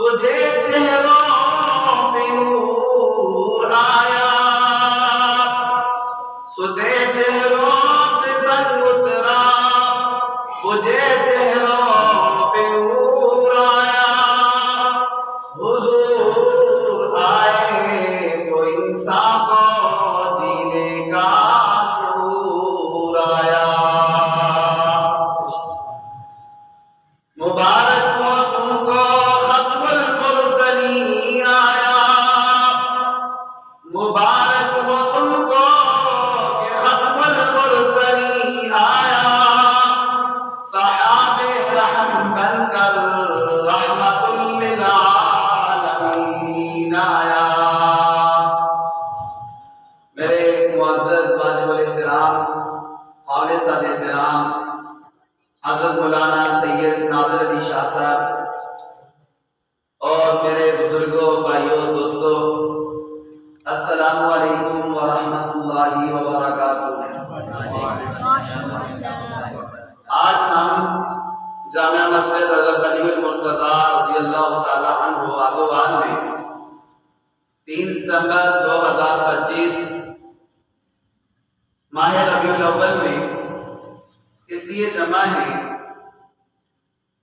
تجھے چہروں پہ نور آیا، سدے چہروں سے زنگ اترا، مجھے چہروں پہ نور آیا، حضور آئے تو انسان کو جینے کا شعور آیا۔ مبارک ہو تم کو ختم المرسلین آیا، مبارک ہو تم کو کہ ختم المرسلین آیا، صحابہ رحم بن کر رحمت للعالمین آیا۔ میرے معزز واجب الاحترام قابل صد احترام حضرت مولانا سید ناظر علی شاہ صاحب اور میرے بزرگوں، بھائیوں، دوستوں، السلام علیکم ورحمۃ اللہ وبرکاتہ۔ آج ہم جامعہ مسجد حضرت علی المرتضیٰ رضی اللہ تعالی عنہ آباد میں 3 ستمبر 2025 ماہ ربیع الاول میں اس لیے جمع ہیں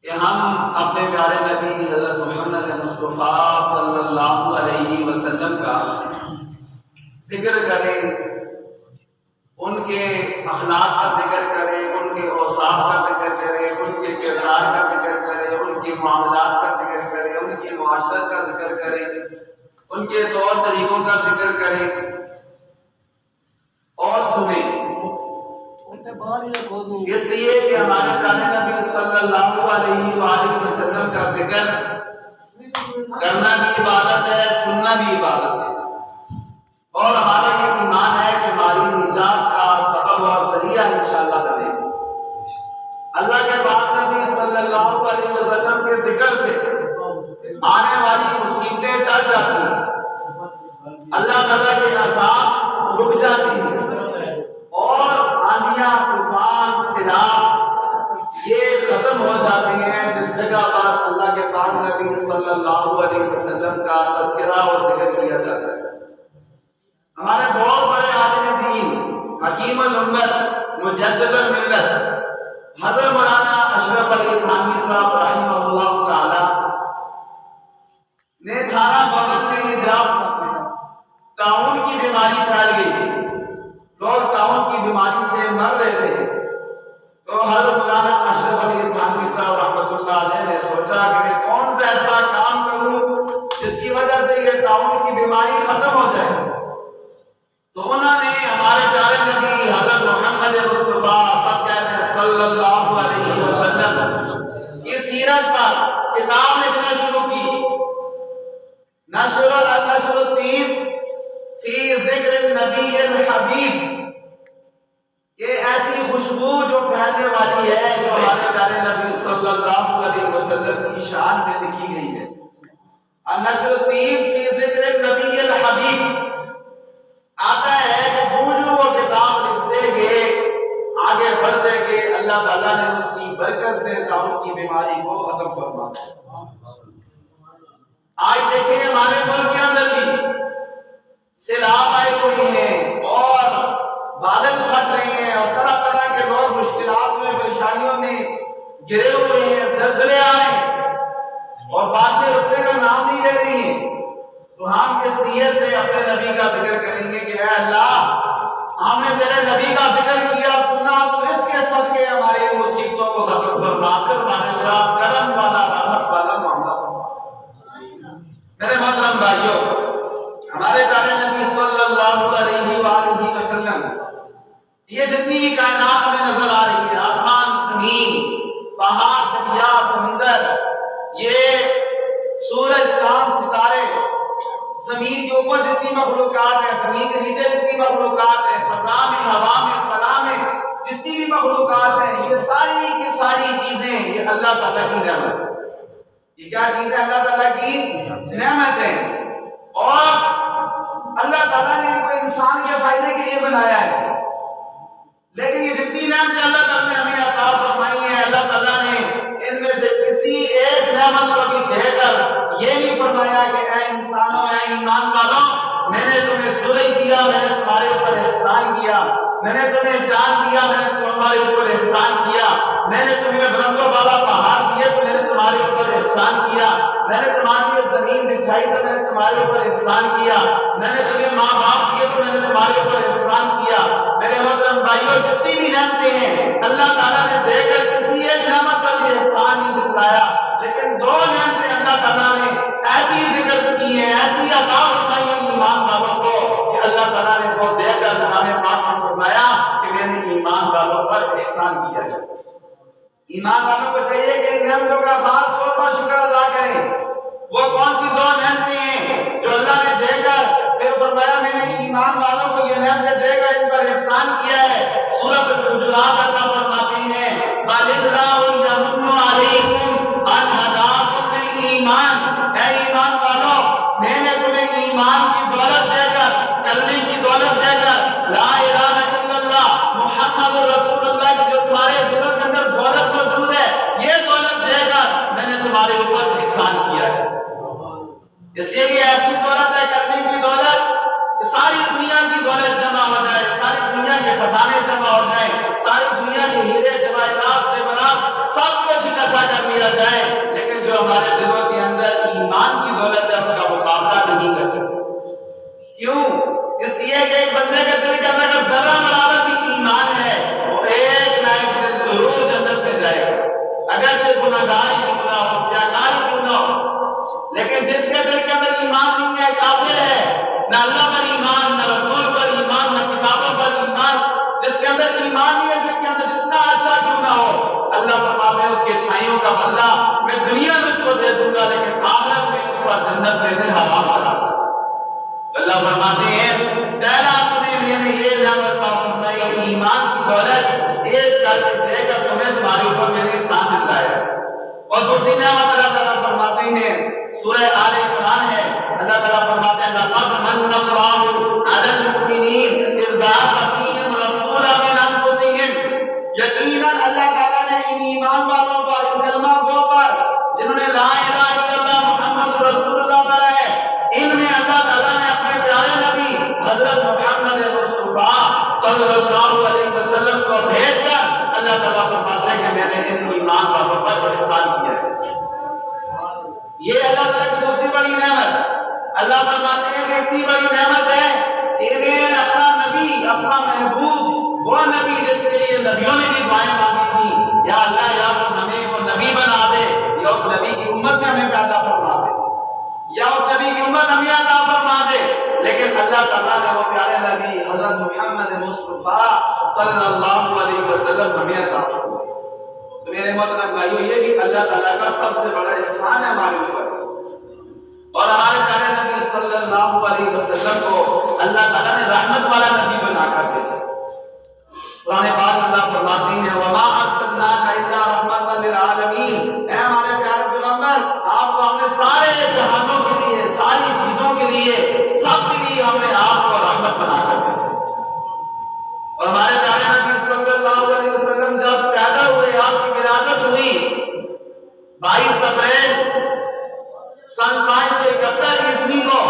کہ ہم اپنے پیارے نبی حضرت محمد مصطفیٰ صلی اللہ علیہ وسلم کا ذکر کریں، ان کے اخلاق کا ذکر کریں، ان کے اوصاف کا ذکر کریں، ان کے کردار کا ذکر کریں، ان کے معاملات کا ذکر کریں، ان کی معاشرت کا ذکر کریں، ان کے طور طریقوں کا ذکر کریں اور سنیں، اس لیے کہ ہمارے پیارے نبی صلی اللہ علیہ وآلہ وسلم کا ذکر کرنا بھی عبادت ہے، سننا بھی عبادت ہے، اور ہمارا یہ ایمان ہے کہ ہماری نجات کا سبب اور ذریعہ انشاءاللہ بنے۔ اللہ کے بعد نبی صلی اللہ علیہ وسلم کے ذکر سے آنے والی مصیبتیں ٹل جاتی ہیں، اللہ تعالیٰ کے عذاب رک جاتی ہیں، اور آندیاں، طوفان، سیلاب یہ ختم ہو جاتے ہیں جس جگہ پر اللہ کے پاک نبی صلی اللہ علیہ وسلم کا تذکرہ اور ذکر کیا جاتا ہے۔ ہمارے بہت بڑے عالم دین، حکیم الامت، مجدد الملت حضرت مولانا اشرف علی تھانوی صاحب رحمہ اللہ تعالی نے تھانہ بغل میں جب طاعون کی بیماری پھیل گئی، لوگ طاعون کی بیماری سے مر رہے تھے، تو حضرت مولانا اشرف علی تھانوی صاحب رحمۃ اللہ علیہ نے سوچا کہ میں کون سا ایسا کام کروں جس کی وجہ سے یہ طاعون کی بیماری ختم ہو جائے۔ تو انہوں نے ہمارے پیارے نبی حضرت محمد مصطفیٰ صلی اللہ علیہ وسلم کی سیرت پر کتاب لکھنا شروع کی، نشر الطیب فی ذکر النبی الحبیب، یہ ایسی خوشبو جو پھیلنے والی ہے جو ہمارے پیارے نبی صلی اللہ علیہ وسلم کی شان میں لکھی گئی ہے۔ نشر الطیب فی ذکر النبی الحبیب آتا ہے کہ جو وہ کتاب لکھتے گئے، آگے بڑھتے گئے، اللہ تعالیٰ نے اس کی برکت سے طاعون کی بیماری کو ختم فرما دیا۔ آج دیکھیں ہمارے ملک کے اندر بھی سیلاب آئے ہوئے ہیں اور بادل پھٹ رہے ہیں اور طرح طرح کے لوگ مشکلات میں، پریشانیوں میں گرے ہوئے ہیں، زلزلے آ رہے ہیں اور بارشیں رکنے کا نام نہیں لے رہی ہیں۔ تو ہم کس نیت سے اپنے نبی کا ذکر کریں گے کہ اے اللہ، ہم نے تیرے نبی کا ذکر کیا، سنا، تو اس کے صدقے ہماری مصیبتوں کو ختم فرما کر ہمارے ساتھ کرم والا، رحمت والا معاملہ فرما۔ میرے محترم بھائیوں، ہمارے پیارے نبی صلی اللہ علیہ وآلہ وسلم یہ جتنی بھی کائنات میں نظر آ رہی ہے، آسمان، زمین، پہاڑ، دریا، سمندر، یہ سورج، چاند، ستارے، زمین کے اوپر جتنی مخلوقات ہے، زمین کے نیچے جتنی مخلوقات ہے، فضا میں، ہوا میں، خلا میں جتنی بھی مخلوقات ہیں، یہ ساری کی ساری چیزیں یہ اللہ تعالیٰ کی نعمت ہے۔ یہ کیا چیز ہے؟ اللہ تعالیٰ کی نعمت ہے، اور اللہ تعالیٰ نے ان کو انسان کے فائدے کے لیے بنایا ہے۔ لیکن یہ جتنی نعمتیں اللہ تعالیٰ نے ہمیں عطا فرمائی ہیں، اللہ تعالیٰ نے ان میں سے کسی ایک نعمت کو بھی دے کر یہ دیا میں نے تمہارے اوپر احسان کیا، میں نے تمہیں جان دیا میں نے تمہارے اوپر احسان کیا، میں نے تمہیں بلند و بالا پہاڑ دیے تو میں نے تمہارے اوپر احسان کیا، میں نے تمہارے لیے زمین بچھائی تو میں نے تمہارے اوپر احسان کیا، میں نے تمہیں ماں باپ دیے تو میں نے تمہارے اوپر احسان کیا۔ میرے محترم بھائیوں، جتنی بھی نعمتیں ہیں اللہ تعالیٰ نے دے کر کسی ایک نعمت پر بھی احسان نہیں جتلایا، لیکن دو نعمتیں اللہ تعالیٰ نے ایسی ذکر کی ہیں، ایسی عطا فرمائی ہیں ایمان والوں کو کہ اللہ تعالیٰ نے وہ دے کر قرآن پاک میں فرمایا کہ میں نے ایمان والوں پر احسان کیا ہے۔ ایمان والوں کو چاہیے کہ ان نعمتوں کا خاص طور پر شکر ادا کریں۔ وہ کون سی دو نعمتیں ہیں جو اللہ نے دے کر پھر فرمایا میں نے ایمان والوں کو یہ نعمتیں دے کر ان پر احسان کیا ہے؟ سورۃ الحجرات اللہ فرماتے ہیں بَلِ اللَّهُ يَمُنُّ عَلَيْكُمْ أَنْ هَدَاكُمْ لِلْإِيمَانِ، اے ایمان والوں میں نے تمہیں ایمان کی دولت دے کر، کلمے کی دولت دے کر، لا الہ الا اللہ محمد رسول اللہ کی جو تمہارے دلوں کے اندر دولت موجود ہے، یہ دولت دے کر میں نے تمہارے اوپر احسان کیا ہے۔ اس لیے یہ ایسی دولت ہے، کلمے کی دولت، کہ ساری دنیا کی دولت جمع ہو جائے، ساری دنیا کے خزانے جمع ہو جائیں، ساری دنیا کے ہیرے جواہرات سے بنا سب کچھ اکٹھا کر لیا جائے، لیکن جو ہمارے دلوں کے اندر ایمان کی دولت ہے اس کا مقابلہ نہیں کر سکتے۔ کیوں؟ اس لیے کہ ایک بندے کے دل کے اندر ذرہ برابر بھی ایمان ہے، وہ ایک نہ ایک دن ضرور جنت میں جائے گا، اگرچہ گناہگار ہی کیوں نہ ہو، سیاہکار ہی کیوں نہ ہو۔ لیکن جس کے دل کے اندر ایمان نہیں ہے، کافر ہے، نہ اللہ پر ایمان، نہ رسول پر ایمان، نہ کتابوں پر ایمان، جس کے اندر ایمان نہیں ہے، جس کے اندر جتنا اچھا کیوں نہ ہو، اللہ فرماتا ہے اس کے چھائیوں کا بدلہ میں دنیا میں اس کو دے دوں گا، لیکن آخرت میں اس پر جنت میں حرام کرا دوں گا۔ اللہ فرماتے ہیں پہلا میں نے یہ نعمت فرمائی ایمان کی دولت ایک کر دے کر تمہیں تمہارے اوپر میں نے احسان جتلایا ہے۔ اور دوسری نعمت اللہ تعالیٰ فرماتے ہیں سورہ آل عمران ہے، اللہ تعالیٰ فرماتے ہیں لَقَدْ مَنَّ اللَّهُ عَلَى الْمُؤْمِنِينَ إِذْ بَعَثَ فِيهِمْ رَسُولًا مِنْ أَنفُسِهِمْ، یقیناً اللہ تعالیٰ نے ان ایمان والوں پر، ان کلمہ گو پر جنہوں نے لا الہ الا اللہ محمد رسول اللہ پڑھا ہے، ان میں اللہ تعالیٰ نے اپنے پیارے نبی حضرت محمد مصطفیٰ صلی اللہ علیہ وسلم کو بھیج کر اللہ تعالیٰ فرماتے ہیں کہ میں نے ان ایمان والوں پر احسان کیا ہے۔ یہ اللہ تعالیٰ کی دوسری بڑی نعمت۔ اللہ فرماتے ہیں کہ اتنی بڑی نعمت ہے کہ میں اپنا نبی، اپنا محبوب، وہ نبی جس کے لیے نبیوں نے بھی دعائیں مانگی تھی، یا اللہ یا تو ہمیں وہ نبی بنا دے، یا اس نبی کی امت میں ہمیں پیدا فرما دے، یا اس نبی کی امت ہمیں عطا فرما دے، لیکن اللہ تعالیٰ نے وہ پیارے نبی حضرت محمد مصطفیٰ صلی اللہ علیہ وسلم ہمیں عطا فرما دے۔ تو میرے محترم بھائیو، یہ بھی اللہ تعالیٰ کا سب سے بڑا احسان ہے ہمارے اوپر، اور ہمارے پیارے نبی صلی اللہ علیہ وسلم کو اللہ تعالیٰ نے رحمت والا نبی بنا کر بھیجا۔ قرآن پاک اللہ فرماتے ہیں وَمَا أَرْسَلْنَاكَ إِلَّا رَحْمَةً لِلْعَالَمِينَ، اے ہمارے پیارے پیغمبر، آپ کو ہم نے سارے جہانوں کے لیے، ساری چیزوں کے لیے، سب کے لیے ہم نے آپ کو رحمت بنا کر بھیجا۔ اور ہمارے پیارے نبی صلی اللہ علیہ وسلم جب پیدا ہوئے، آپ کی ولادت ہوئی 22 اپریل سن 571 عیسوی کو،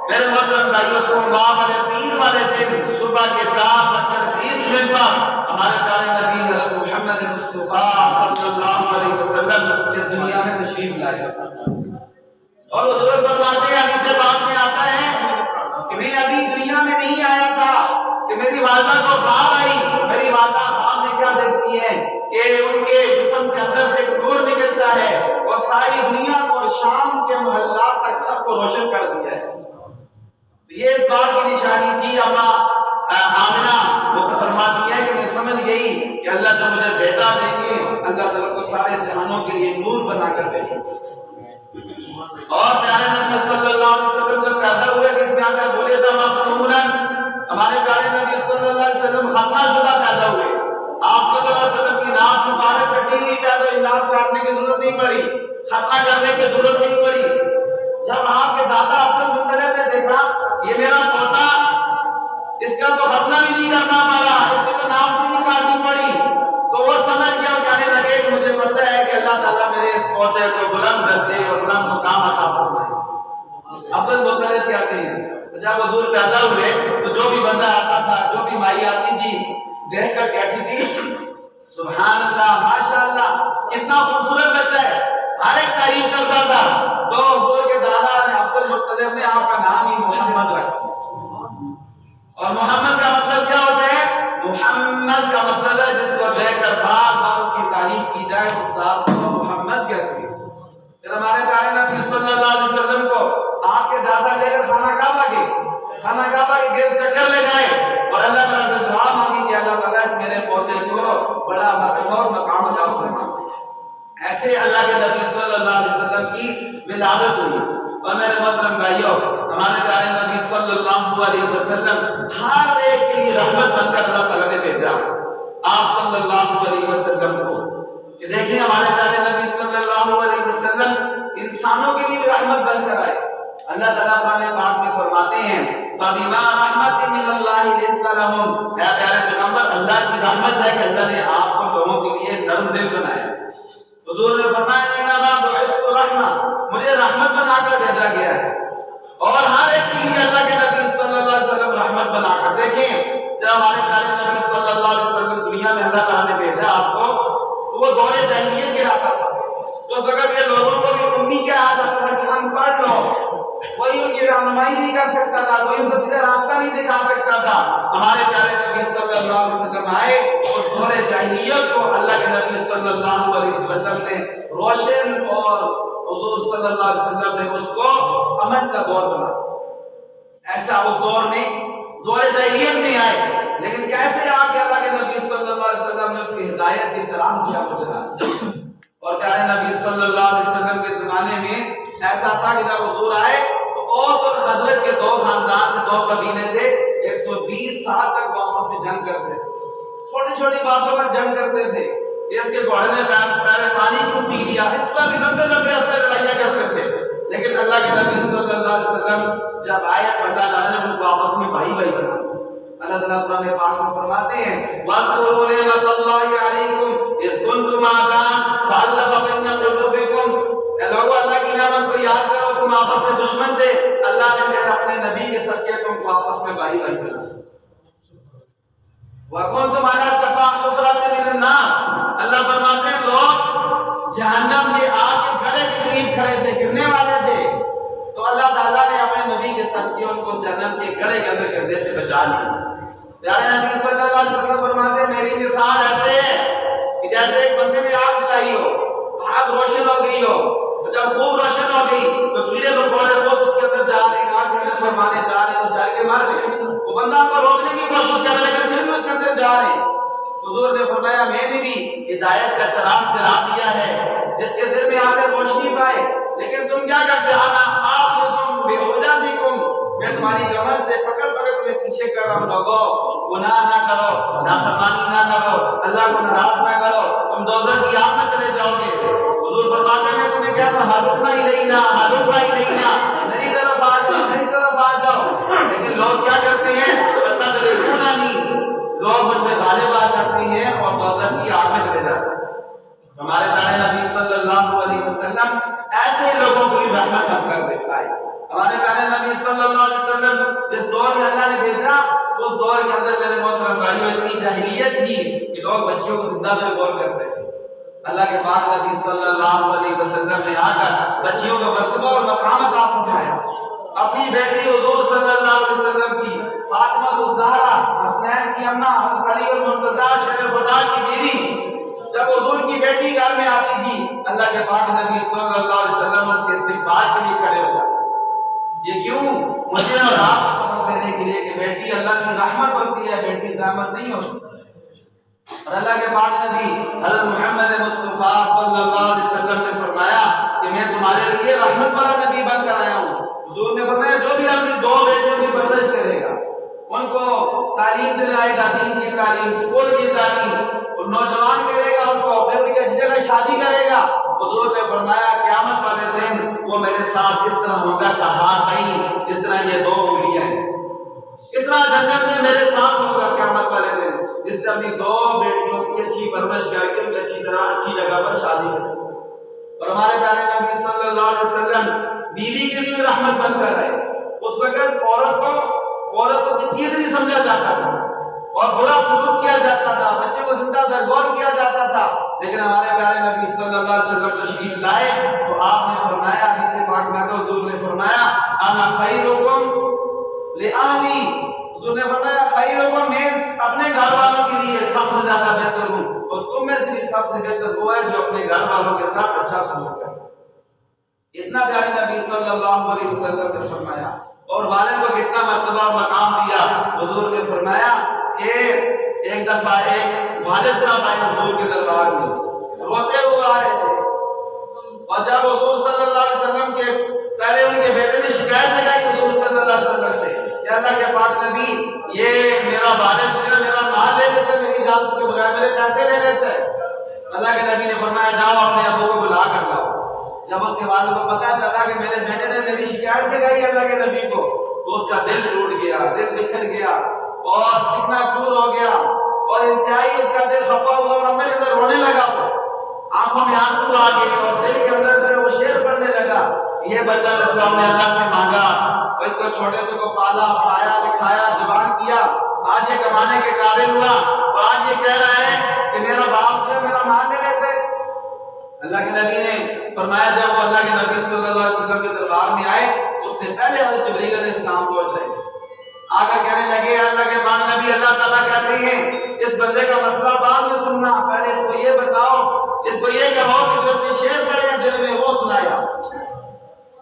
میرے محترم بھائیو، سوموار والے پیر والے دن صبح کے 4:20 پر ہمارے پیارے نبی حضرت محمد مصطفیٰ صلی اللہ علیہ وسلم اس دنیا میں تشریف لائے، اور حضور فرماتے ہیں، حدیث پاک میں آتا ہے کہ میں ابھی دنیا میں نہیں آیا تھا کہ میری والدہ کو خواب آئی۔ میری والدہ خواب میں کیا دیکھتی ہے کہ ان کے جسم کے اندر سے ایک نور نکلتا ہے اور ساری دنیا کو اور شام کے محلات تک سب کو روشن کر دیا ہے۔ یہ اس بات کی نشانی تھی، آمنہ وہ فرماتی ہے کہ میں سمجھ گئی کہ اللہ جب مجھے بیٹا دیں گے، اللہ تعالیٰ کو سارے جہانوں کے لیے نور بنا کر بھیجیں گے۔ اور پیارے نبی صلی اللہ علیہ وسلم جب پیدا ہوئے، جس میں آتا بولے تھا مختوناً، ہمارے پیارے نبی صلی اللہ علیہ وسلم ختنہ شدہ پیدا ہوئے۔ آپ صلی اللہ علیہ وسلم کی ناک مبارک کٹی ہوئی پیدا ہوئی، ناک کاٹنے کی ضرورت نہیں پڑی، ختنہ کرنے کی ضرورت نہیں پڑی۔ جب آپ کے دادا عبد المطلب نے دیکھا یہ میرا پوتا، اس کا تو ختنہ بھی نہیں کرنا پڑا، اس کو تو ناک بھی نہیں کاٹنی پڑی، تو وہ سمجھ گیا اور کہنے لگے کہ مجھے پتہ ہے کہ اللہ تعالیٰ میرے اس پوتے کو بلند درجے اور بلند مقام عطا فرمائے۔ عبد المطلب کہتے ہیں جب حضور پیدا ہوئے تو اور محمد کا مطلب کیا ہوتا ہے؟ محمد کا مطلب ہے جس کو دیکھ کر بار بار اس کی تعریف کی جائے تو ساتھ کو محمد کہتے ہیں۔ پھر ہمارے پیارے نبی صلی اللہ علیہ وسلم کو آپ کے دادا لے کر خانہ کعبہ کے گرد چکر لے گئے اور اللہ تعالیٰ سے دعا مانگی کہ اللہ تعالیٰ اس میرے پوتے کو بڑا مرتبہ اور مقام عطا فرما۔ ایسے اللہ کے نبی صلی اللہ علیہ وسلم کی ولادت ہوئی۔ اور میرے محترم بھائیوں، ہمارے پیارے نبی صلی اللہ علیہ وسلم ہر ایک کے لیے رحمت بن کر اللہ تعالیٰ نے بھیجا آپ صلی اللہ علیہ وسلم کو۔ کہ دیکھیں ہمارے پیارے نبی صلی اللہ علیہ وسلم انسانوں کے لیے رحمت بن کر آئے۔ اللہ تعالیٰ قرآن پاک میں فرماتے ہیں فَبِمَا رَحْمَةٍ مِّنَ اللَّهِ لِنتَ لَهُمْ، اے پیارے پیغمبر، اللہ کی رحمت ہے کہ اللہ نے آپ کو لوگوں کے لیے نرم دل بنایا۔ حضور نے فرمایا انما بعثت رحمہ، مجھے رحمت بنا کر بھیجا گیا ہے۔ اور ہر ایک کے لیے اللہ کے نبی صلی اللہ علیہ وسلم رحمت بنا کر، دیکھیں جب ہمارے پیارے نبی صلی اللہ علیہ وسلم دنیا میں اللہ تعالیٰ نے بھیجا آپ کو، تو وہ دور جاہلیت کہلاتا تھا۔ اس وقت کے لوگوں کو بھی امی کیا آ جاتا تھا کہ ہم پڑھ لو، کوئی ان کی رہنمائی نہیں کر سکتا تھا، کوئی ان کو سیدھا راستہ نہیں دکھا سکتا تھا۔ ہمارے پیارے نبی صلی اللہ علیہ وسلم آئے اور دور جاہلیت کو اللہ کے نبی صلی اللہ علیہ وسلم نے روشن، اور حضور صلی اللہ علیہ وسلم نے اس کو امن کا دور بنا۔ ایسا اس دور میں دور جاہلیت میں آئے، لیکن کیسے آ کے اللہ کے نبی صلی اللہ علیہ وسلم نے اس کی ہدایت کی چراغ کیا وہ جلا۔ اور پیارے نبی صلی اللہ علیہ وسلم کے زمانے میں ایسا تھا کہ جب حضور آئے تو اوس اور خزرج کے دو خاندان کے دو قبیلے تھے، 120 سال تک وہ آپس میں جنگ کرتے تھے، چھوٹی چھوٹی باتوں پر جنگ کرتے تھے۔ اس کے گھوڑے نے پہلے پانی کیوں پی لیا، اس پر بھی لمبے لمبے عرصے لڑائیاں کرتے تھے۔ لیکن اللہ کے نبی صلی اللہ علیہ وسلم جب آئے تو اللہ تعالیٰ نے ان کو آپس میں بھائی بھائی بنا۔ اللہ تعالیٰ قرآن پاک میں فرماتے ہیں وَاذْكُرُوا نِعْمَتَ اللَّهِ عَلَيْكُمْ إِذْ كُنْتُمْ أَعْدَاءً فَأَلَّفَ بَيْنَ قُلُوبِكُمْ، اے لوگوں اللہ کی نعمت کو یاد کرو، تم آپس میں دشمن تھے، اللہ نے پھر اپنے نبی کے صدقے تم کو آپس میں بھائی بھائی بنا۔ وَكُنْتُمْ عَلَىٰ شَفَا حُفْرَةٍ مِّنَ النَّارِ، اللہ فرماتے ہیں لوگ جہنم کے آگ کے گڑھے کے قریب کھڑے تھے، گرنے والے تھے، تو اللہ تعالیٰ نے اپنے نبی کے صدقے ان کو جہنم کے گڑھے کے اندر گرنے سے بچا لیا۔ پیارے نبی صلی اللہ علیہ وسلم فرماتے ہیں میری مثال ایسے ہے کہ جیسے ایک بندے نے آگ جلائی ہو، آگ روشن ہو گئی ہو، جب خوب روشن ہو گئی تو کیڑے مکوڑے خود اس کے اندر جا رہے ہیں، آگ کے اندر فرمانے جا رہے ہیں، وہ جل کے مر رہے ہیں۔ وہ بندہ کو روکنے کی کوشش کر رہے ہیں لیکن پھر بھی اس کے اندر جا رہے ہیں۔ حضور نے فرمایا میں نے بھی ہدایت کا چراغ جلا دیا ہے جس کے دل میں آ کر روشنی پائے، لیکن تم کیا کرتے آنا آخذکم بحجزکم، میں تمہاری کمر سے پکڑ پکڑ تمہیں پیچھے کر رہا ہوں، لوگو گناہ نہ کرو، نافرمانی نہ کرو، اللہ کو ناراض نہ کرو، تم دوزخ کی آگ میں چلے جاؤ گے۔ حضور فرماتے ہیں تمہیں کہتا ہوں ہلکنا الینا، ہلکنا الینا، میری طرف آ جاؤ، میری طرف آ جاؤ، لیکن لوگ کیا کرتے ہیں تقربونا نہیں، لوگ مجھ پہ غالب آ جاتے ہیں اور دوزخ کی آگ میں چلے جاتے ہیں۔ ہمارے پیارے نبی صلی اللہ علیہ وسلم ایسے لوگوں کو بھی رحمت بن کر دیتا ہے۔ ہمارے پیارے نبی صلی اللہ علیہ وسلم جس دور میں اللہ نے بھیجا اس دور کے اندر میرے محترم بھائیوں اتنی جاہلیت تھی کہ لوگ بچیوں کو زندہ در غور کرتے تھے۔ اللہ کے پاک نبی صلی اللہ علیہ وسلم نے آ کر بچیوں کا مرتبہ اور مقام عطا فرمایا۔ اپنی بیٹی حضور صلی اللہ علیہ وسلم کی فاطمہ الزہرا، حسنین کی اماں، حضرت علی المرتضیٰ شیر خدا کی بیوی، جب حضور کی بیٹی گھر میں آتی تھی اللہ کے پاک نبی صلی اللہ علیہ وسلم ان کے استقبال کے لیے کھڑے ہو جاتے تھے۔ یہ کیوں؟ مجھے اور آپ کو سمجھ دینے کے لیے کہ بیٹی اللہ کی رحمت ہوتی ہے، بیٹی زحمت نہیں ہوتی۔ اور اللہ کے پاک نبی حضرت محمد مصطفیٰ صلی اللہ علیہ وسلم نے فرمایا کہ میں تمہارے لیے رحمت والا نبی بن کر آیا ہوں۔ حضور نے فرمایا جو بھی اپنی دو بیٹیوں کی پرورش کرے گا، ان کو تعلیم دلائے گا، دین کی تعلیم، اسکول کی تعلیم، اور نوجوان کرے گا ان کو، پھر ان کی اچھی جگہ شادی کرے گا، حضور نے فرمایا قیامت والے دن وہ میرے ساتھ اس طرح ہوگا کہا کہیں جس طرح یہ دو انگلیاں ہیں، اس طرح جنت میں میرے ساتھ ہوگا قیامت والے دن جس طرح اپنی دو بیٹیوں کی اچھی پرورش کر کے ان کی اچھی طرح اچھی جگہ پر شادی کرے۔ اور ہمارے پیارے نبی صلی اللہ علیہ وسلم بیوی کے لیے رحمت بن کر رہے۔ اس وقت عورت کو کوئی چیز نہیں سمجھا جاتا تھا اور برا سلوک کیا جاتا تھا، بچے کو زندہ درگور کیا جاتا تھا، لیکن ہمارے پیارے نبی صلی اللہ علیہ وسلم تشریف لائے تو آپ نے فرمایا، حدیث پاک میں حضور نے فرمایا انا خیرکم لآلی، حضور نے فرمایا خیرکم، میں اپنے گھر والوں کے لیے سب سے زیادہ بہتر ہوں، اور تم میں سے بھی سب سے بہتر وہ ہے جو اپنے گھر والوں کے ساتھ اچھا سلوک کرے۔ اتنا پیارے نبی صلی اللہ علیہ وسلم نے فرمایا، اور والد کو کتنا مرتبہ مقام دیا۔ حضور نے فرمایا کہ ایک دفعہ ایک والد صاحب آئے حضور کے دربار میں، روتے ہوئے آ رہے تھے، اور جب حضور صلی اللہ علیہ وسلم کے پہلے ان کے بیٹے نے شکایت لگائی حضور صلی اللہ علیہ وسلم سے کہ اللہ کے پاک نبی یہ میرا والد میرا مال لے لیتے، میری اجازت کے بغیر میرے پیسے لے لیتے۔ اللہ کے نبی نے فرمایا جاؤ اپنے ابو کو بلا کر لاؤ۔ جب اس کے والد کو پتا چلا کہ میرے بیٹے نے میری شکایت لگائی اللہ کے نبی کو، تو اس کا دل ٹوٹ گیا، دل بکھر گیا اور چکنا چور ہو گیا، اور انتہائی اس کا دل خفا ہوا اور اندر اندر رونے لگا، آنکھوں میں آنسو آ گئے، اور دل کے اندر وہ شعر پڑھنے لگا، یہ بچہ جس کو ہم نے اللہ سے مانگا، اس کو چھوٹے سے کو پالا پڑھایا لکھایا جوان کیا، آج یہ کمانے کے قابل ہوا، اور آج یہ کہہ رہا ہے کہ میرا باپ جو میرا مال لے لیتے۔ اللہ کے نبی نے فرمایا جب وہ اللہ کے نبی صلی اللہ علیہ وسلم کے دربار میں آئے، اس سے پہلے حضرت جبرائیل علیہ السلام پہنچے، آگے کہنے لگے اللہ کے پاک نبی اللہ تعالیٰ کہتے ہیں اس بندے کا مسئلہ بعد میں سننا، پہلے اس کو یہ بتاؤ، اس کو یہ کہو کہ جو اس نے شعر پڑھے ہیں دل میں وہ سنایا۔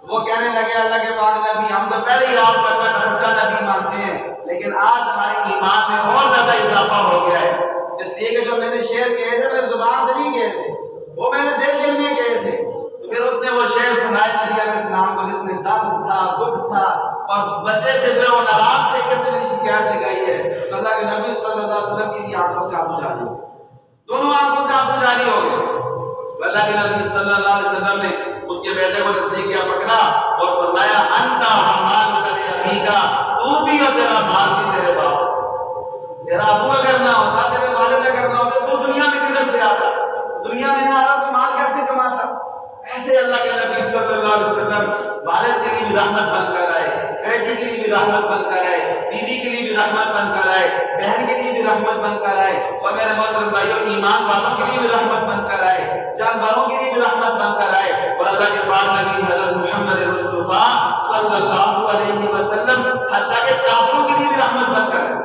وہ کہنے لگے اللہ کے پاک نبی ہم تو پہلے ہی آپ کو اللہ کا سچا نبی مانتے ہیں، لیکن آج ہمارے ایمان میں اور زیادہ اضافہ ہو گیا ہے، اس لیے کہ جو میں نے شعر کہے تھے میرے زبان سے نہیں کہے تھے، وہ میں نے دل میں کہے تھے۔ تو پھر اس نے وہ شعر سنائے نبی علیہ السلام کو، جس میں درد تھا، دکھ تھا، اور بچے سے پھر وہ ناراض تھے کس نے میری شکایت لگائی ہے۔ تو اللہ کے نبی صلی اللہ علیہ وسلم کی آنکھوں سے آنسو جاری ہو، دونوں آنکھوں سے آنسو جاری ہو گئے۔ اللہ کے نبی صلی اللہ علیہ وسلم نے اس کے بیٹے کو نزدیک کیا، پکڑا اور فرمایا انت مال کرے ابھی کا، تو بھی اور تیرا مال بھی تیرے باپ، تیرا ابو اگر نہ ہوتا، تیرے والد اگر نہ ہوتے، تو دنیا میں کدھر سے آتا، دنیا میں نہ آتا تو مال کیسے کماتا۔ ایسے اللہ کے نبی صلی اللہ علیہ وسلم والد کے لیے بھی رحمت بن کر آئے، بیٹی کے لیے بھی رحمت بن کر آئے، بیوی کے لیے بھی رحمت بن کر آئے، بہن کے لیے بھی رحمت بن کر آئے، اور میرے محترم بھائیوں ایمان والوں کے لیے بھی رحمت بن کر آئے، جانوروں کے لیے بھی رحمت بن کر آئے، اور اللہ کے پاک نبی حضرت محمد مصطفیٰ صلی اللہ علیہ وسلم حتیٰ کہ کافروں کے لیے بھی رحمت بن کر آئے۔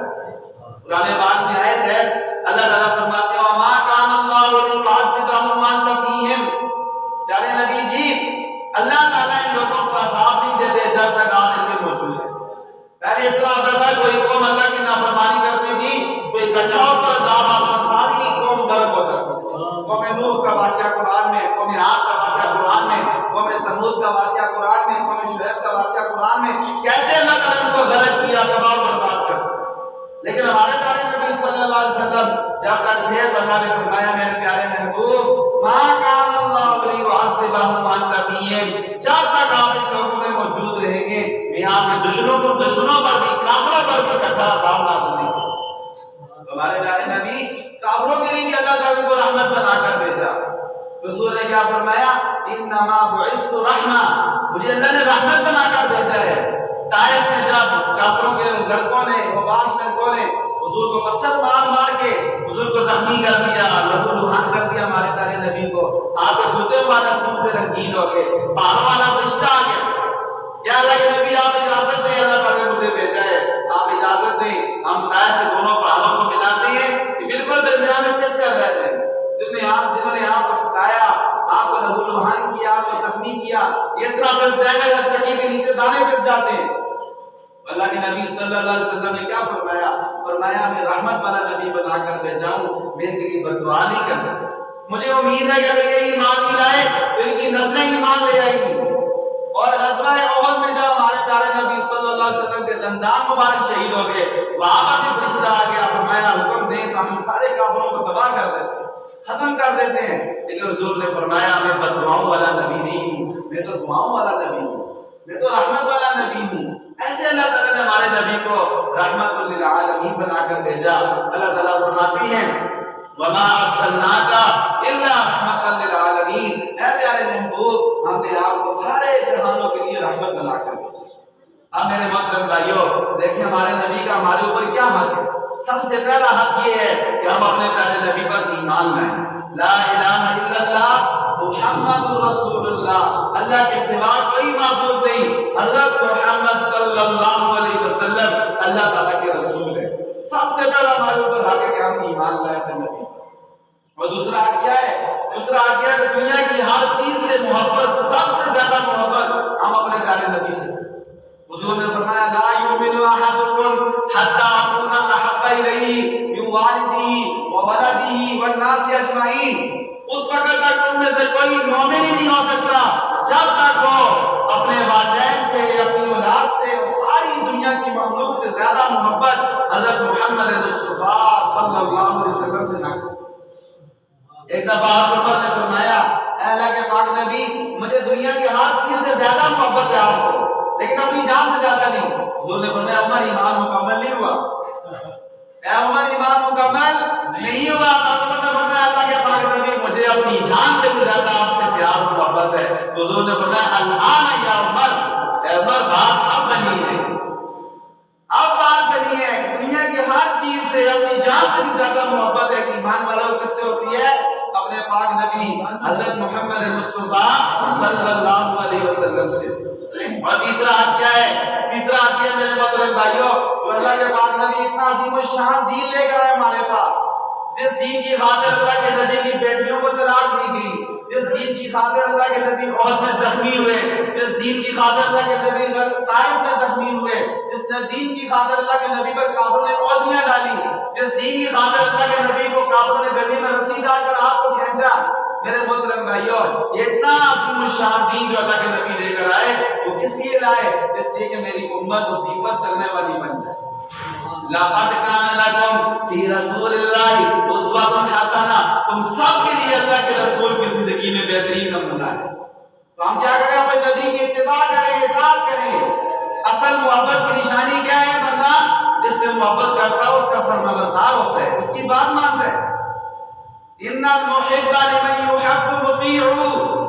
قرآن پاک میں آیت ہے اللہ تعالیٰ فرماتے ہیں وَمَا كَانَ اللَّهُ لِيُعَذِّبَهُمْ وَأَنْتَ فِيهِمْ، پیارے نبی جی اللہ تعالیٰ ان لوگوں کو عذاب نہیں دیتے جب تک آپ ان میں موجود ہیں۔ پہلے اس طرح ہوتا تھا کوئی قوم اللہ کی نافرمانی کرتی تھی تو اکٹھا ہو کر عذاب آتا، ساری قوم غرق ہو جاتی تھی۔ قوم نوح کا واقعہ قرآن میں، قوم عاد کا واقعہ قرآن میں، قوم سمود کا واقعہ قرآن میں، قوم شعیب کا واقعہ قرآن میں، کیسے اللہ تعالیٰ ان کو غرق کیا، تباہ و برباد کر۔ لیکن ہمارے پیارے نبی صلی اللہ علیہ وسلم جب تک تھے تو اللہ نے فرمایا میرے پیارے محبوب ما کان اللہ لیعذبہم وانت فیہم، جب تک آپ ان لوگوں میں موجود رہیں گے میں آپ کے دشمنوں پر بھی کافروں پر بھی اکٹھا عذاب نازل نہیں کروں۔ ہمارے پیارے نبی کافروں کے لیے بھی اللہ تعالیٰ کو رحمت بنا کر بھیجا۔ رسول نے کیا فرمایا انما بعثت رحمہ، مجھے اللہ نے رحمت بنا کر بھیجا ہے۔ طائف میں جب کافروں کے لڑکوں نے، وباش لڑکوں نے حضور کو پتھر مار مار کے حضور کو زخمی کر دیا، لہو لہان کر دیا ہمارے پیارے نبی کو، آپ کے جوتے والا خون سے رنگین ہو گئے، پہاڑوں والا فرشتہ آ گیا، یا اللہ کے نبی آپ اجازت دیں، اللہ تعالیٰ نے مجھے بھیجا ہے، آپ اجازت دیں ہم طائف کے دونوں پہاڑوں کو ملاتے ہیں کہ بالکل درمیان میں پس کر رہ جائیں۔ جنہوں نے آپ کو ستایا، آپ کو لہو لہان کیا، آپ کو زخمی کیا، اس طرح پس جائے گا جب چکی کے نیچے دانے پس جاتے ہیں۔ اللہ کے نبی صلی اللہ علیہ وسلم نے کیا فرمایا؟ فرمایا میں رحمت والا نبی بنا کر بھیجا ہوں، میرے لیے بد دعا نہیں کرنا۔ مجھے امید ہے کہ اگر یہ ایمان نہیں لائے تو ان کی نسلیں ایمان لے آئیں گی۔ اور غزوہ احد میں جب ہمارے پیارے نبی صلی اللہ علیہ وسلم کے دندان مبارک شہید ہو گئے، وہاں پر بھی فرشتہ آ گیا، فرمایا حکم دیں تو ہم سارے کافروں کو تباہ کر دیتے ہیں، ختم کر دیتے ہیں۔ لیکن حضور نے فرمایا میں بد دعاؤں والا نبی نہیں ہوں، میں تو دعاؤں والا نبی ہوں، میں تو رحمت والا نبی ہوں۔ ایسے اللہ تعالیٰ نے ہمارے نبی کو رحمت للعالمین بنا کر بھیجا۔ اللہ تعالیٰ فرماتی ہیں وَمَا أَرْسَلْنَاكَ إِلَّا رَحْمَةً لِلْعَالَمِينَ، اے پیارے محبوب ہم نے آپ کو سارے جہانوں کے لیے رحمت بنا کر بھیجا۔ اب میرے محترم بھائیوں دیکھیں ہمارے نبی کا ہمارے اوپر کیا حق ہے۔ سب سے پہلا حق یہ ہے کہ ہم اپنے پیارے نبی پر ایمان لائیں، لا الہ الا اللہ محمد رسول اللہ، اللہ کے سوا کوئی معبود نہیں، حضرت محمد صلی اللہ علیہ وسلم اللہ تعالیٰ کے رسول ہے، سب سے پہلا ہمارے اوپر حق ہے کہ ہم ایمان لائیں اپنے نبی پر۔ اور دوسرا حق کیا ہے؟ دوسرا حق کیا ہے کہ دنیا کی ہر چیز سے محبت، سب سے زیادہ محبت ہم اپنے پیارے نبی سے کریں۔ حضور نے فرمایا لا یؤمن احدکم حتی اکون احب الیہ من والدہ وولدہ والناس اجمعین۔ اس وقت تک تم میں سے کوئی مومن ہی نہیں ہو سکتا جب تک وہ اپنے والدین سے، اپنی اولاد سے اور ساری دنیا کی مخلوق سے زیادہ محبت حضرت محمد مصطفیٰ صلی اللہ علیہ وسلم سے نہ کرے۔ ایک دفعہ عمر نے فرمایا اے اللہ کے پاک نبی، مجھے دنیا کی ہر چیز سے زیادہ محبت ہے آپ کو، لیکن اپنی جان سے زیادہ نہیں۔ حضور نے فرمایا عمر ایمان مکمل نہیں ہوا، اے عمر ایمان مکمل نہیں ہوا۔ عمر نے فرمایا اللہ کے پاک نبی، مجھے اپنی جان سے بھی زیادہ آپ سے پیار محبت ہے۔ حضور نے فرمایا الآن یا عمر، اے عمر بات اب بنی ہے، اب بات بنی ہے۔ دنیا کی ہر چیز سے اپنی جان سے بھی زیادہ محبت ہے کہ ایمان والوں کس سے ہوتی ہے؟ اپنے پاک نبی حضرت محمد مصطفیٰ صلی اللہ علیہ وسلم سے۔ اور تیسرا حق کیا ہے؟ تیسرا حق ہے میرے محترم بھائیوں، جو اللہ کے پاک نبی اتنا عظیم الشان دین لے کر آئے ہمارے پاس، جس دین کی خاطر اللہ کے نبی کی بیٹیوں کو طلاق دی گئی، جس دین کی خاطر اللہ کے نبی عہد میں زخمی ہوئے، جس دین کی خاطر اللہ کے نبی طائف میں زخمی ہوئے، جس دین کی خاطر اللہ کے نبی پر کافروں نے اوجھیاں ڈالی، جس دین کی خاطر اللہ کے نبی کو کافروں نے گلی میں رسی ڈال کر آپ کو کھینچا۔ میرے محترم بھائیوں، یہ اتنا عظیم الشان دین جو اللہ کے نبی لے کر آئے وہ کس لیے لائے؟ اس لیے کہ میری امت اس دین پر چلنے والی بن جائے۔ لَقَدْ كَانَ لَكُمْ فِي رَسُولِ اللَّهِ أُسْوَةٌ حَسَنَةٌ، تم سب کے لیے اللہ کے رسول کی زندگی میں بہترین نمونہ ہے۔ تو ہم کیا کریں؟ اپنے نبی کی اتباع کریں، اطاعت کریں۔ اصل محبت کی نشانی کیا ہے؟ بندہ جس سے محبت کرتا ہے اس کا فرمانبردار ہوتا ہے، اس کی بات مانتا ہے۔ ان المحب لمن يحب مطيع،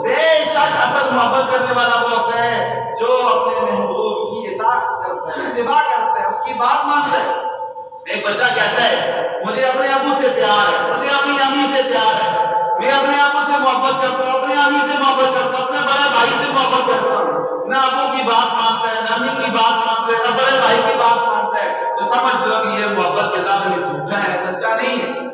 بے شک اصل محبت کرنے والا وہ ہوتا ہے جو اپنے محبوب کی اطاعت کرتا ہے، اتباع کرتا ہے، اس کی بات مانتا ہے۔ ایک بچہ کہتا ہے مجھے اپنے ابو سے پیار ہے، مجھے اپنی امی سے پیار ہے، میں اپنے ابو سے محبت کرتا ہوں، اپنے امی سے محبت کرتا ہوں، اپنے بڑے بھائی سے محبت کرتا ہوں۔ نہ ابو کی بات مانتا ہے، نہ امی کی بات مانتا ہے، نہ بڑے بھائی کی بات مانتا ہے، تو سمجھ لو کہ یہ محبت کے دعوے میں جھوٹا ہے، سچا نہیں ہے۔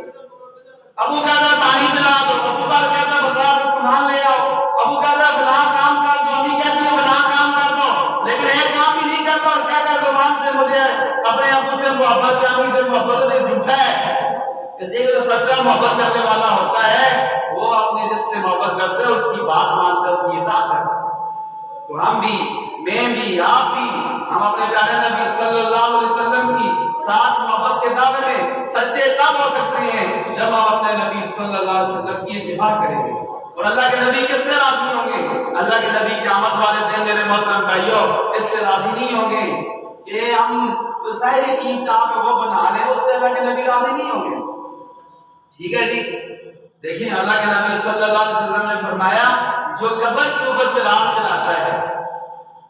ابو کہتا ہے پانی پلا دو، ابو کہتا ہے بازار سے سامان لے آؤ، ابو کہتا ہے فلاں کام کر دو، امی کہتی ہے فلاں کام کر دو، لیکن ایک کام بھی نہیں کرتا اور کہتا ہے زبان سے مجھے اپنے ابو سے محبت ہے، امی سے محبت ہے، جھوٹا ہے۔ اس لیے جو سچا محبت کرنے والا ہوتا ہے وہ اپنے جس سے محبت کرتا ہے اس کی بات مانتا ہے، اس کی اطاعت کرتا ہے۔ تو ہم بھی، میں بھی، آپ بھی، ہم اپنے پیارے نبی صلی اللہ علیہ وسلم کی ساتھ محبت کے دعوے میں سچے تب ہو سکتے ہیں جب ہم اپنے نبی صلی اللہ علیہ وسلم کی اتباع کریں گے۔ اور اللہ کے نبی کس سے راضی ہوں گے؟ اللہ کے نبی قیامت والے دن میرے محترم بھائیوں اس سے راضی نہیں ہوں گے کہ ہم تو ظاہری ٹھیک ٹھاک وہ بنا لیں، اس سے اللہ کے نبی راضی نہیں ہوں گے۔ ٹھیک ہے جی، دیکھیں اللہ کے نبی صلی اللہ علیہ وسلم نے فرمایا جو قبر کے اوپر چراغ چلاتا ہے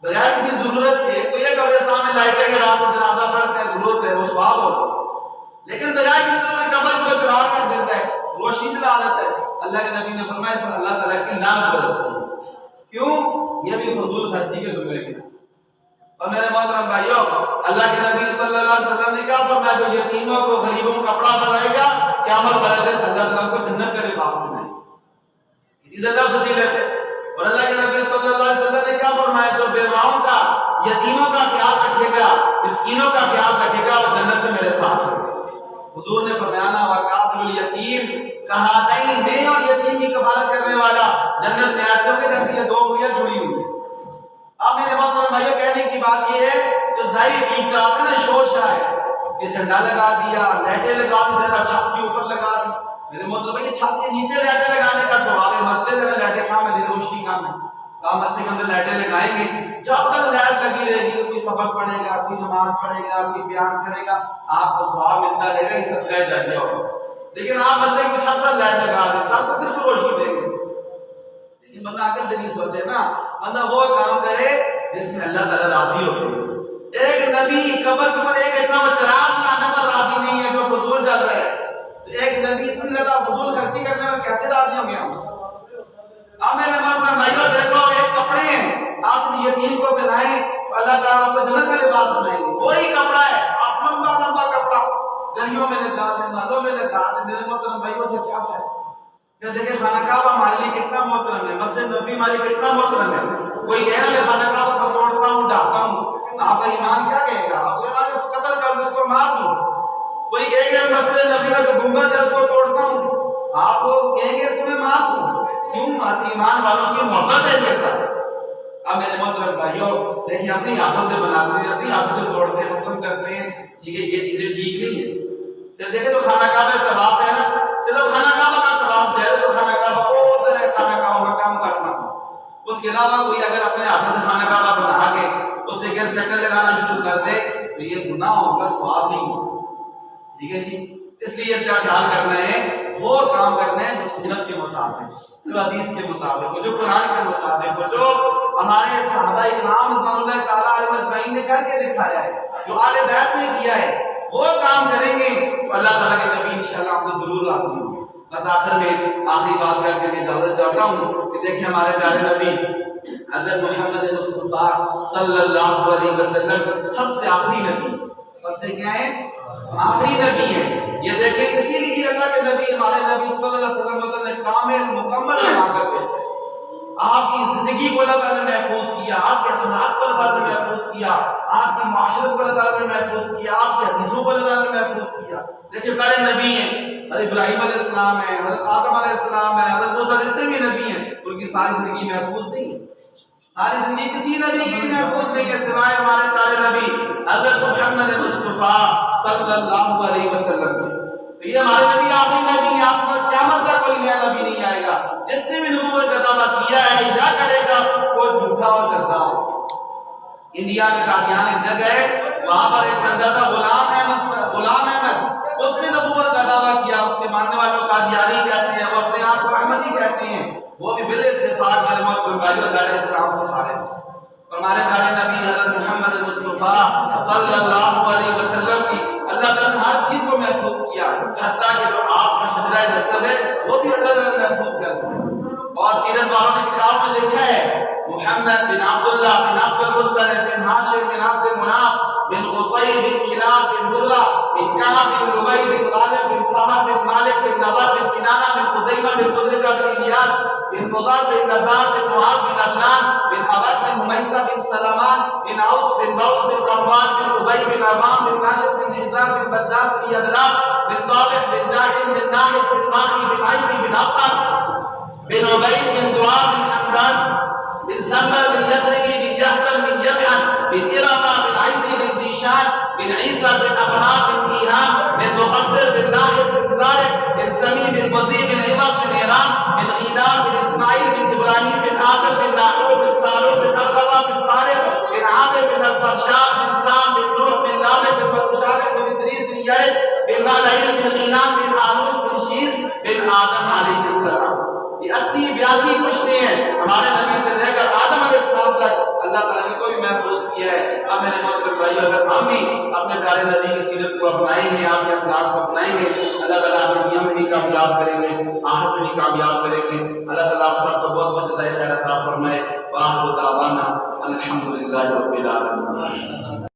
بغیر کسی ضرورت کے، تو یہ قبرستان میں لائٹیں کے رات میں جنازہ پڑھتے ہیں، ضرورت ہے وہ ثواب ہو، لیکن بغیر کسی ضرورت قبر کے اوپر چراغ کر دیتا ہے، روشنی جلا دیتا ہے، اللہ کے نبی نے فرمایا اس پر اللہ تعالیٰ کی لعنت برستی ہے۔ کیوں؟ یہ بھی فضول خرچی کے زمرے میں۔ اور میرے محترم بھائیوں، اللہ کے نبی صلی اللہ علیہ وسلم نے کیا فرمایا؟ جو یتیموں کو غریبوں کو کپڑا بنائے گا قیامت والے دن اللہ تعالیٰ کو جنت کا لباس دلائے گا۔ یہ زیادہ فضیلت ہے۔ اور اللہ کے نبی صلی اللہ علیہ وسلم نے کیا فرمایا؟ جو بیواؤں کا، یتیموں کا خیال رکھے گا، مسکینوں کا خیال رکھے گا، وہ جنت میں میرے ساتھ ہوگا۔ حضور نے فرمایا نا وَقَافِلُ الْيَتِيمِ کہاتین، میں اور یتیم کی کفالت کرنے والا جنت میں ایسے ہوگے جیسے یہ دو انگلیاں جڑی ہوئی ہیں۔ اب میرے محترم بھائیوں کہنے کی بات یہ ہے جو ظاہری ٹھیک ٹھاک ہے نا، شور شاہ ہے کہ جھنڈا لگا دیا، لائٹیں لگا دی، زیادہ چھت کے اوپر لگا دی۔ میرے مطلب ہے کہ چھت کے نیچے لائٹیں لگانے کا ثواب ہے، مسجد میں لائٹیں کام ہے، روشنی کام ہے، کام مسجد کے اندر لائٹیں لگائیں گے، جب تک لائٹ لگی رہے گی کوئی سبق پڑھے گا، کوئی نماز پڑھے گا، کوئی بیان کرے گا، آپ کو ثواب ملتا رہے گا، یہ صدقہ جاریہ ہوگا۔ لیکن آپ مسجد کی چھت پر لائٹ لگا دیں، چھت پر کس کو روشنی دیں گے؟ لیکن بندہ عقل سے نہیں سوچے نا، بندہ وہ کام کرے جس میں اللہ تعالیٰ راضی ہوتے ہیں۔ ایک نبی قبر کے اوپر ایک اتنا وہ چراغ لانے پر راضی نہیں ہے جو فضول چل رہا ہے، تو ایک نبی اتنی زیادہ فضول خرچی کرنے میں کیسے راضی ہوں گے ہم؟ اب میرے محترم بھائیوں دیکھو، ایک کپڑے ہیں، آپ کسی یتیم کو پہنائیں تو اللہ تعالیٰ آپ کو جنت کا لباس بنائیں گے، وہی کپڑا ہے آپ گلیوں میں لگا دیں، محلوں میں لگا دیں، میرے محترم بھائیوں سے کیا فائدہ؟ پھر دیکھیں خانہ کعبہ ہمارے لیے کتنا محترم ہے، مسجد نبوی ہمارے لیے کتنا محترم ہے. کوئی کہے نا میں خانہ کعبہ کو توڑتا ہوں ڈھاتا ہوں، آپ کا ایمان کیا کہے گا؟ آپ کا ایمان اس کو قتل کر دوں، اس کو مار دوں. کوئی کہے گا مسجد نبوی کا جو گنبد ہے اس کو توڑتا ہوں، آپ وہ کہیں گے اس کو میں مار دوں. کیوں؟ ایمان والوں کی محبت ہے ان کے ساتھ. اب میرے محترم بھائیوں دیکھیں اپنی ہاتھوں سے بناتے ہیں، اپنی ہاتھوں سے توڑتے ہیں، ختم کرتے ہیں، ٹھیک ہے یہ چیزیں ٹھیک نہیں ہے. پھر دیکھیں تو خانہ کعبہ طواف ہے نا، صرف خانہ کعبہ کا طواف جائے تو خانہ کعبہ ادھر ہے، خانہ کعبہ میں کام کرنا. اس کے علاوہ کوئی اگر اپنے ہاتھوں سے خانہ کعبہ بنا کے اس سے گھر چکر لگانا شروع کر دے تو یہ گناہ ہوگا، ثواب نہیں ہوگا. ٹھیک ہے جی، اس لیے اس کا خیال کرنا ہے، وہ کام کرنا ہے جو سنت کے مطابق، جو حدیث کے مطابق، جو قرآن کے مطابق، جو ہمارے صحابہ اکرام رضوان اللہ تعالیٰ علیہ اجمعین نے کر کے دکھایا ہے، جو آل بیت نے کیا ہے، وہ کام کریں گے تو اللہ تعالیٰ کے نبی انشاءاللہ آپ کو ضرور راضی ہوں گے. بس آخر میں آخری بات کر کے اجازت چاہتا ہوں کہ دیکھیں ہمارے پیارے نبی حضرت محمد مصطفیٰ صلی اللہ علیہ وسلم سب سے آخری نبی، سب سے کیا ہے؟ آخری نبی ہے. یہ دیکھیں اسی لیے اللہ کے نبی ہمارے نبی صلی اللہ علیہ وسلم نے کامل مکمل بنا کر بھیجا. آپ کی زندگی کو اللہ تعالیٰ نے محفوظ کیا، آپ کے اخلاق کو اللہ تعالیٰ نے محفوظ کیا، آپ کی معاشرت کو اللہ تعالیٰ نے محفوظ کیا، آپ کی حدیثوں کو اللہ تعالیٰ نے محفوظ کیا. دیکھیں پہلے نبی ہیں، حضرت ابراہیم علیہ السلام ہے، حضرت آدم علیہ السلام ہے، حضرت موسیٰ، جتنے بھی نبی ہیں ان کی ساری زندگی محفوظ نہیں ہے. ساری زندگی کسی نبی کی محفوظ نہیں ہے سوائے ہمارے پیارے نبی حضرت محمد مصطفیٰ صلی اللہ علیہ وسلم کی. تو یہ ہمارے نبی آخری نبی ہیں، آپ پر قیامت تک کوئی نیا نبی نہیں آئے گا. جس نے بھی نبوت کا دعویٰ کیا ہے یا کرے گا وہ جھوٹا اور کذاب ہے. انڈیا میں قادیان ایک جگہ ہے، وہاں پر ایک بندہ تھا غلام احمد، اس نے نبوت کا دعویٰ کیا. اس کے ماننے والوں قادیانی کہتے ہیں، وہ اپنے آپ کو احمدی کہتے ہیں. وہ بھی بالاتفاق میرے محترم بھائیو علیہ السلام سے خارج. اور ہمارے پیارے نبی حضرت محمد مصطفیٰ صلی اللہ علیہ وسلم کی اللہ تعالیٰ نے ہر چیز کو محفوظ کیا، حتیٰ کہ جو آپ کا شجرہ نسب ہے وہ بھی اللہ تعالیٰ نے محفوظ کر دیا. اور سیرت والوں نے کتاب میں لکھا ہے محمد بن عبداللہ بن عبد المطلب بن ہاشم بن عبد مناف بن قصی بن کلاب بن مرہ بن کعب بن لؤی بن غالب بن فہد بن مالک بن نضر بن کنانہ بن خزیمہ بن مدرکہ بن الیاس بن مضر بن نزار بن معاذ بن عدنان بن عبد بن حمیسہ بن سلمان بن اوس بن بوس بن قوان بن ابی بن عوام بن ناشد بن حزام بن بداس بن یدلاب بن طابق بن جاہم بن ناحش بن ماخی بن عیفی بن عقب بن عبید بن دعاب بن حمدان بن سمبر بن یثربی بن جہزر بن یلحن بن اربا بن عیزی بن زیشان بن عیسیٰ بن اقناط بن ایہام بن مقصر بن ناحس بن زارق بن سمی بن مزید بن عبد بن ایرام بن قیلاب بن اسماعیل بن ابراہیم بن آدم بن ناحور بن سالو بن الخوا بن فارق بن عامر بن الفرشاد بن سام بن نوح بن لامر بن متشارق بن ادریس بن یرد بن مالعیل بن غینان بن آنوش بن شیس بن آدم علیہ السلام. یہ 80-82 پشتے ہیں ہمارے نبی سے لے کر آدم علیہ السلام تک اللہ تعالیٰ نے کو بھی محفوظ کیا ہے. اب میرے محترم بھائیو اگر ہم بھی اپنے پیارے نبی کی سیرت کو اپنائیں گے، آپ کے اخلاق کو اپنائیں گے، اللہ تعالیٰ آپ دنیا میں بھی کامیاب کریں گے، آخرت میں بھی کامیاب کریں گے. اللہ تعالیٰ آپ سب کو بہت بہت جزائے خیر عطا فرمائے. وآخر دعوانا الحمدللہ رب العالمین.